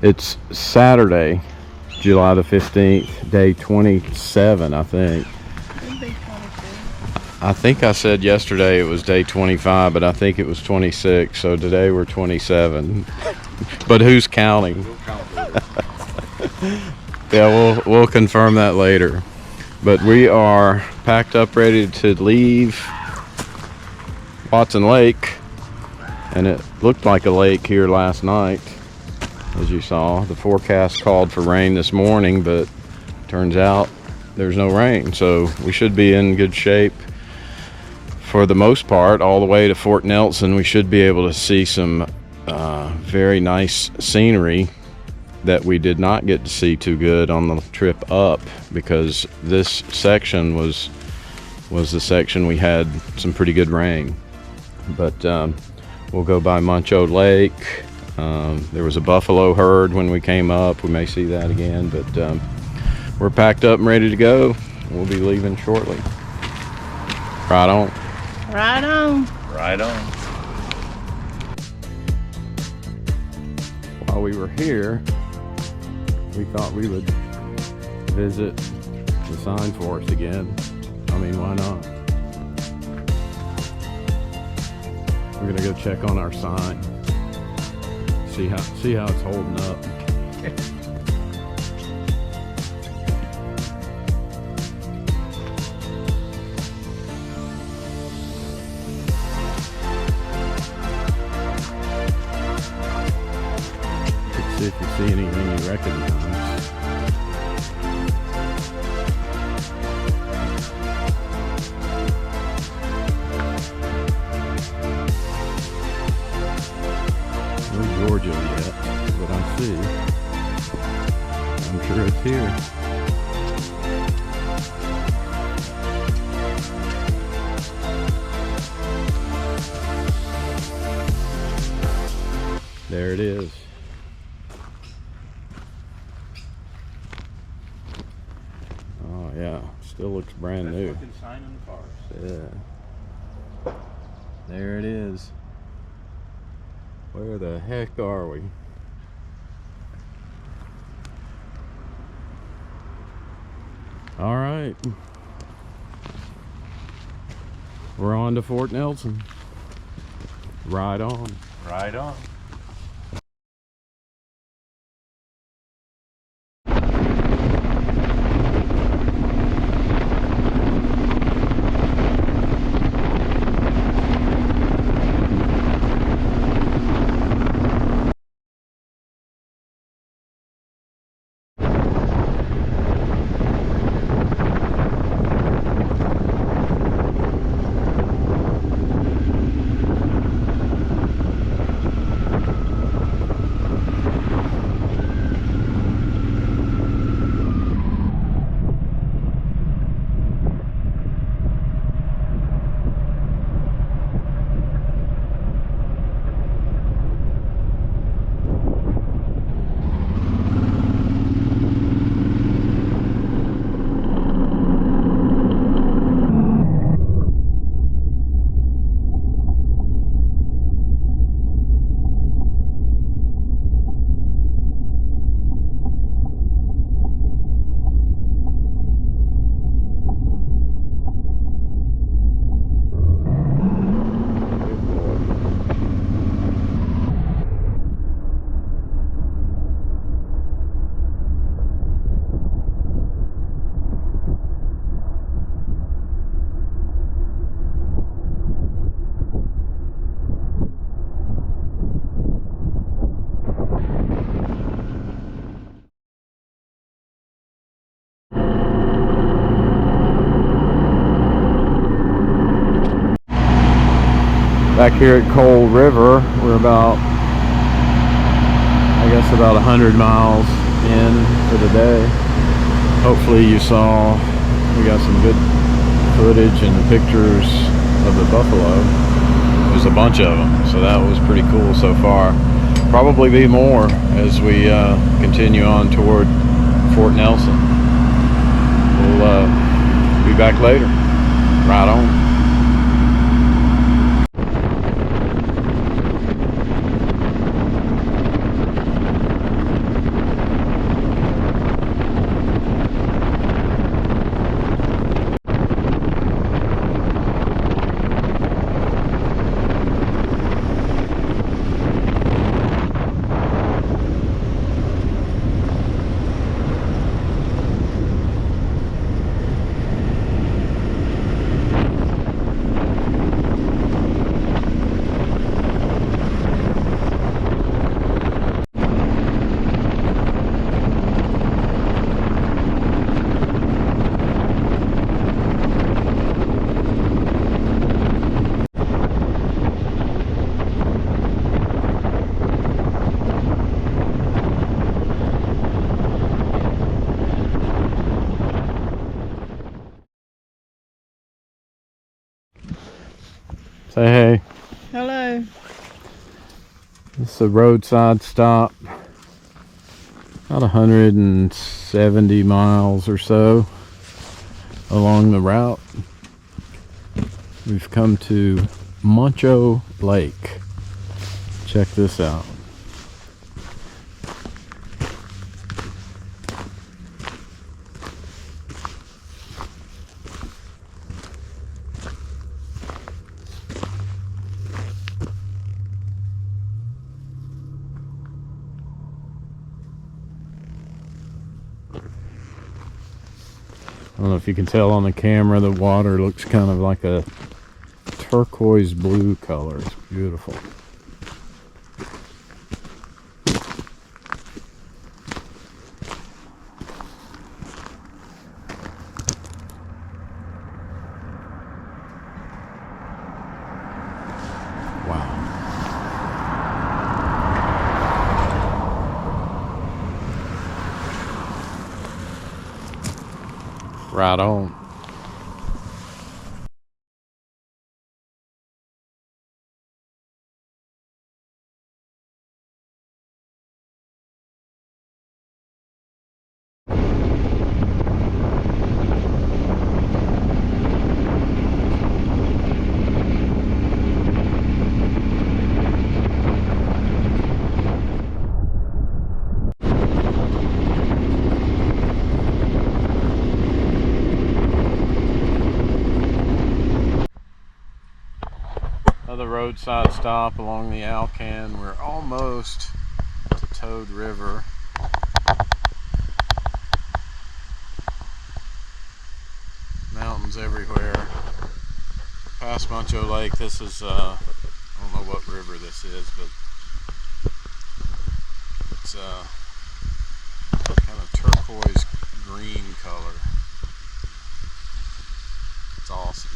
It's Saturday, July the 15th, day 27, I think. It'd be 22. I think I said yesterday it was day 25, but I think it was 26, so today we're 27. But who's counting? Yeah, we'll confirm that later. But we are packed up, ready to leave Watson Lake, and it looked like a lake here last night, as you saw. The forecast called for rain this morning, but turns out there's no rain, so we should be in good shape for the most part. All the way to Fort Nelson, we should be able to see some very nice scenery that we did not get to see too good on the trip up, because this section was the section we had some pretty good rain. But we'll go by Muncho Lake. There was a buffalo herd when we came up. We may see that again, but we're packed up and ready to go. We'll be leaving shortly. Right on. Right on. Right on. While we were here, we thought we would visit the sign forest again. I mean, why not? We're gonna go check on our sign. See how it's holding up. Let's see if you see anything you recognize. No Georgia yet, but I see. I'm sure it's here. There it is. Oh yeah, still looks brand new. Sign in the forest. Yeah. There it is. Where the heck are we? All right. We're on to Fort Nelson. Right on. Right on. Back here at Cold River, we're about 100 miles in for the day. Hopefully you saw, we got some good footage and pictures of the buffalo. There's a bunch of them, so that was pretty cool so far. Probably be more as we continue on toward Fort Nelson. We'll be back later. Right on. Say hey. Hello. This is a roadside stop. About 170 miles or so along the route. We've come to Moncho Lake. Check this out. I don't know if you can tell on the camera, the water looks kind of like a turquoise blue color. It's beautiful. Wow. Right on. Another roadside stop along the Alcan. We're almost to Toad River. Mountains everywhere. Past Moncho Lake. This is, I don't know what river this is, but it's kind of turquoise green color. It's awesome.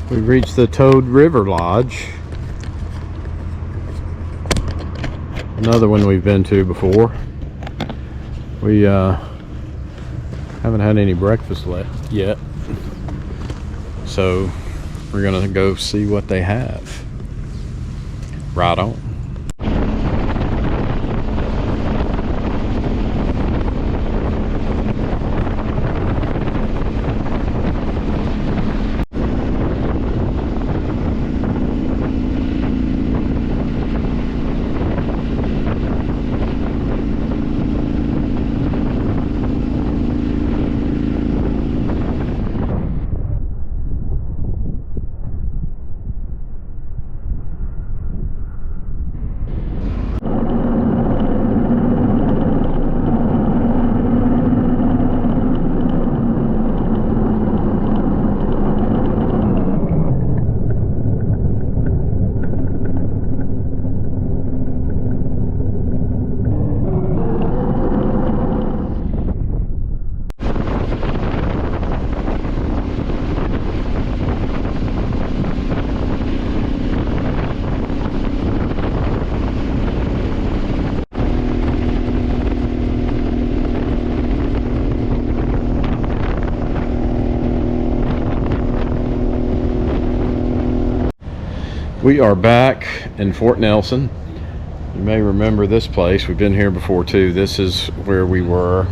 We've reached the Toad River Lodge. Another one we've been to before. We haven't had any breakfast yet, so we're gonna go see what they have. Right on. We are back in Fort Nelson. You may remember this place. We've been here before too. This is where we were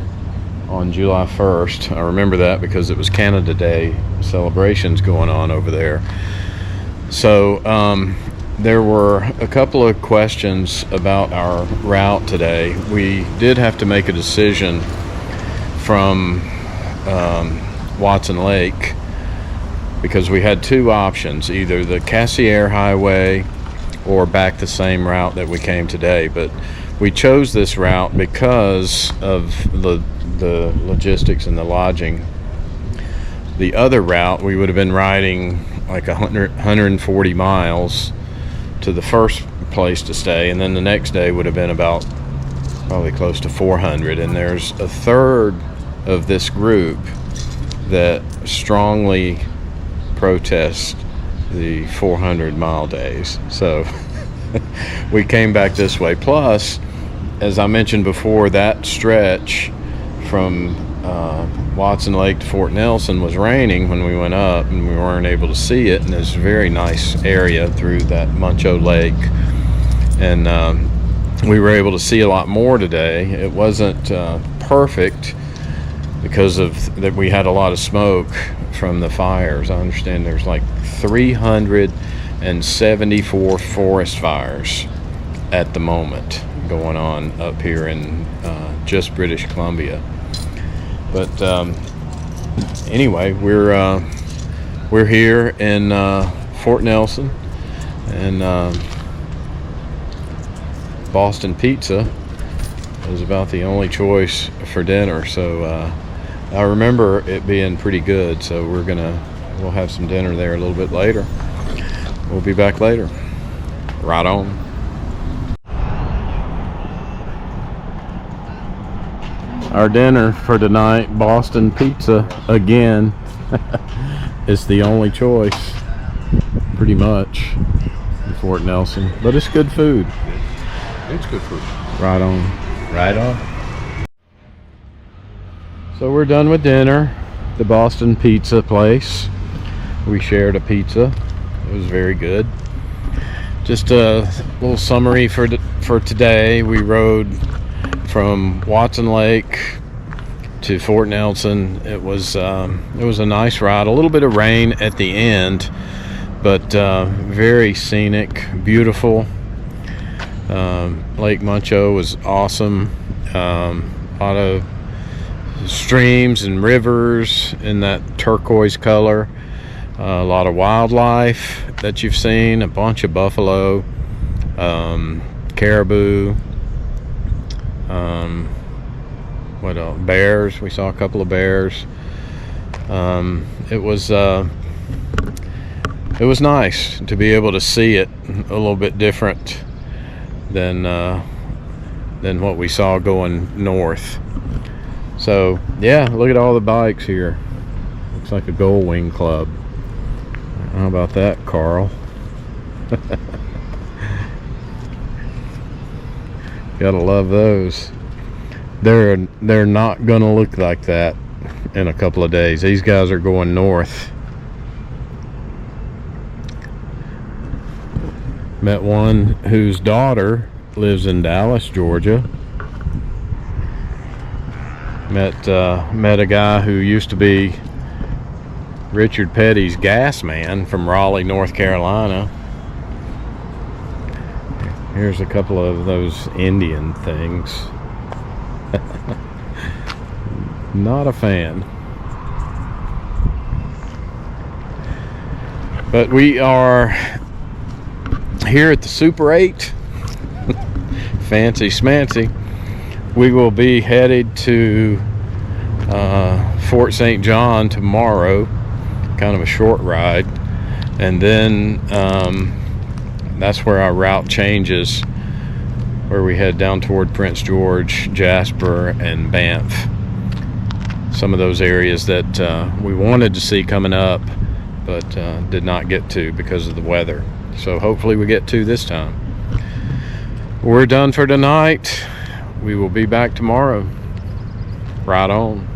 on July 1st. I remember that because it was Canada Day celebrations going on over there. So there were a couple of questions about our route today. We did have to make a decision from Watson Lake, because we had two options, either the Cassiar Highway or back the same route that we came today. But we chose this route because of the logistics and the lodging. The other route, we would have been riding like 140 miles to the first place to stay, and then the next day would have been about probably close to 400. And there's a third of this group that strongly protest the 400-mile days. So we came back this way. Plus, as I mentioned before, that stretch from Watson Lake to Fort Nelson was raining when we went up, and we weren't able to see it. And it's a very nice area through that Muncho Lake, and we were able to see a lot more today. It wasn't perfect because of that we had a lot of smoke from the fires. I understand there's like 374 forest fires at the moment going on up here in just British Columbia. But anyway, we're here in Fort Nelson, and Boston Pizza was about the only choice for dinner. So I remember it being pretty good. So we'll have some dinner there a little bit later. We'll be back later. Right on. Our dinner for tonight, Boston Pizza again. It's the only choice, pretty much, in Fort Nelson. But it's good food. It's good food. Right on. Right on. So we're done with dinner. The Boston Pizza place. We shared a pizza. It was very good. Just a little summary for today. We rode from Watson Lake to Fort Nelson. It was a nice ride. A little bit of rain at the end, but very scenic, beautiful. Lake Muncho was awesome. A lot of streams and rivers in that turquoise color. A lot of wildlife that you've seen. A bunch of buffalo, caribou. What else? Bears. We saw a couple of bears. It was nice to be able to see it a little bit different than what we saw going north. So yeah, look at all the bikes here. Looks like a Gold Wing Club. How about that, Carl? Gotta love those. They're not gonna look like that in a couple of days. These guys are going north. Met one whose daughter lives in Dallas, Georgia. Met a guy who used to be Richard Petty's gas man from Raleigh, North Carolina. Here's a couple of those Indian things. Not a fan. But we are here at the Super 8. Fancy smancy. We will be headed to Fort St. John tomorrow. Kind of a short ride. And then that's where our route changes, where we head down toward Prince George, Jasper, and Banff. Some of those areas that we wanted to see coming up, but did not get to because of the weather. So hopefully we get to this time. We're done for tonight. We will be back tomorrow. Right on.